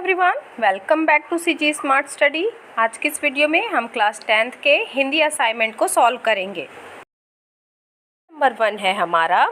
Everyone, welcome back to CG smart study. आज की इस वीडियो में हम क्लास 10th के हिंदी असाइनमेंट को सॉल्व करेंगे। नंबर 1 है हमारा,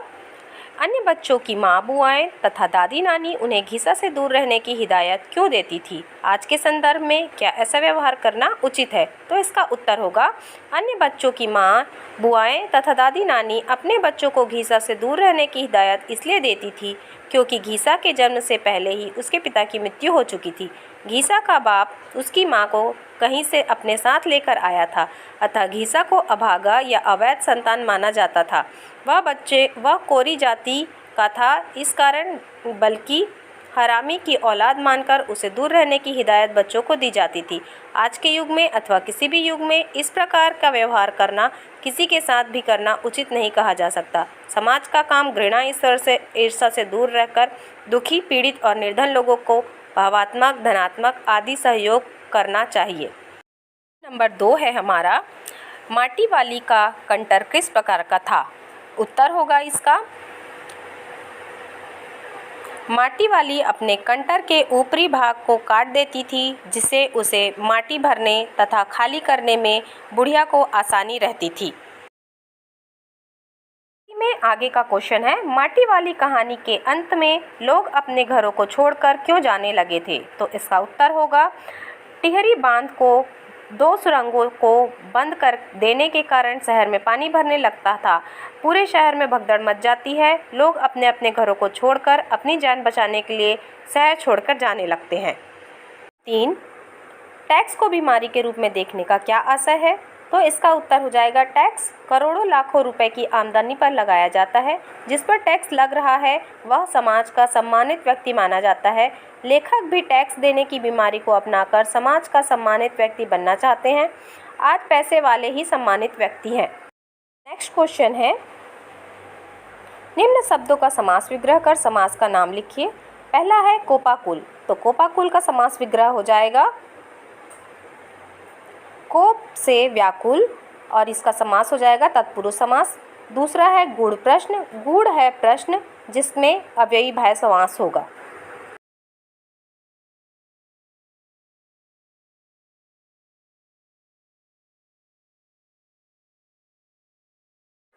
अन्य बच्चों की माँ बुआएं तथा दादी नानी उन्हें घिसा से दूर रहने की हिदायत क्यों देती थी? आज के संदर्भ में क्या ऐसा व्यवहार करना उचित है? तो इसका उत्तर होगा, अन्य बच्चों की माँ बुआएं तथा दादी नानी अपने बच्चों को घिसा से दूर रहने की हिदायत इसलिए देती थी क्योंकि घिसा के जन्म से पहले ही उसके पिता की मृत्यु हो चुकी थी। घिसा का बाप उसकी माँ को कहीं से अपने साथ लेकर आया था, अतः घिसा को अभागा या अवैध संतान माना जाता था। वह कोरी जाति का था, इस कारण बल्कि हरामी की औलाद मानकर उसे दूर रहने की हिदायत बच्चों को दी जाती थी। आज के युग में अथवा किसी भी युग में इस प्रकार का व्यवहार करना किसी के साथ भी करना उचित नहीं कहा जा सकता। समाज का काम घृणा ईर्ष्या से दूर रहकर दुखी, पीड़ित और निर्धन लोगों को भावात्मक, धनात्मक आदि सहयोग करना चाहिए। नंबर 2 है हमारा, माटी वाली का कंटर किस प्रकार का था? उत्तर होगा इसका, माटी वाली अपने कंटर के ऊपरी भाग को काट देती थी, जिससे उसे माटी भरने तथा खाली करने में बुढ़िया को आसानी रहती थी। में आगे का क्वेश्चन है, माटी वाली कहानी के अंत में लोग अपने घरों को छोड़कर क्यों जाने लगे थे? तो इसका उत्तर होगा, टिहरी बांध को 2 सुरंगों को बंद कर देने के कारण शहर में पानी भरने लगता था। पूरे शहर में भगदड़ मच जाती है। लोग अपने अपने घरों को छोड़कर अपनी जान बचाने के लिए शहर छोड़कर जाने लगते हैं। 3, टैक्स को बीमारी के रूप में देखने का क्या आशय है? तो इसका उत्तर हो जाएगा, टैक्स करोड़ों लाखों रुपए की आमदनी पर लगाया जाता है। जिस पर टैक्स लग रहा है वह समाज का सम्मानित व्यक्ति माना जाता है। लेखक भी टैक्स देने की बीमारी को अपनाकर समाज का सम्मानित व्यक्ति बनना चाहते हैं। आज पैसे वाले ही सम्मानित व्यक्ति हैं। नेक्स्ट क्वेश्चन है, निम्न शब्दों का समास विग्रह कर समास का नाम लिखिए। पहला है कोपाकुल, तो कोपाकुल का समास विग्रह हो जाएगा कोप से व्याकुल और इसका समास हो जाएगा तत्पुरुष समास। दूसरा है गूढ़ प्रश्न, गूढ़ है प्रश्न जिसमें अव्ययी भाव समास होगा।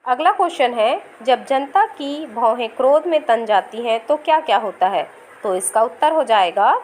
अगला क्वेश्चन है, जब जनता की भौहें क्रोध में तन जाती हैं तो क्या क्या होता है? तो इसका उत्तर हो जाएगा,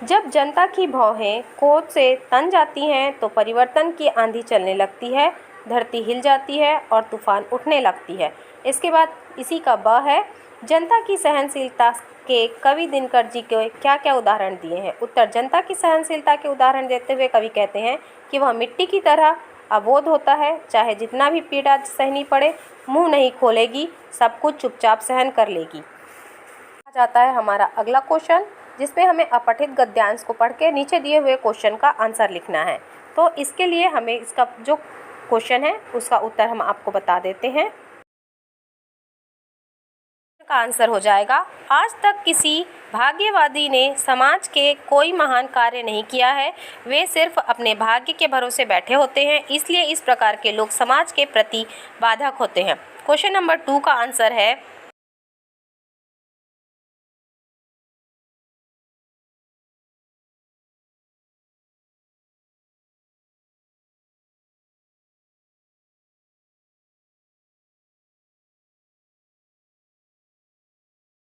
जब जनता की भौहें क्रोध से तन जाती हैं तो परिवर्तन की आंधी चलने लगती है, धरती हिल जाती है और तूफान उठने लगती है। इसके बाद इसी का ब है, जनता की सहनशीलता के कवि दिनकर जी के क्या क्या उदाहरण दिए हैं? उत्तर, जनता की सहनशीलता के उदाहरण देते हुए कवि कहते हैं कि वह मिट्टी की तरह अबोध होता है, चाहे जितना भी पीड़ा सहनी पड़े मुंह नहीं खोलेगी, सब कुछ चुपचाप सहन कर लेगी। आ जाता है हमारा अगला क्वेश्चन, जिसमें हमें अपठित गद्यांश को पढ़ के नीचे दिए हुए क्वेश्चन का आंसर लिखना है। तो इसके लिए हमें इसका जो क्वेश्चन है उसका उत्तर हम आपको बता देते हैं। का आंसर हो जाएगा, आज तक किसी भाग्यवादी ने समाज के कोई महान कार्य नहीं किया है। वे सिर्फ अपने भाग्य के भरोसे बैठे होते हैं, इसलिए इस प्रकार के लोग समाज के प्रति बाधक होते हैं। क्वेश्चन नंबर 2 का आंसर है,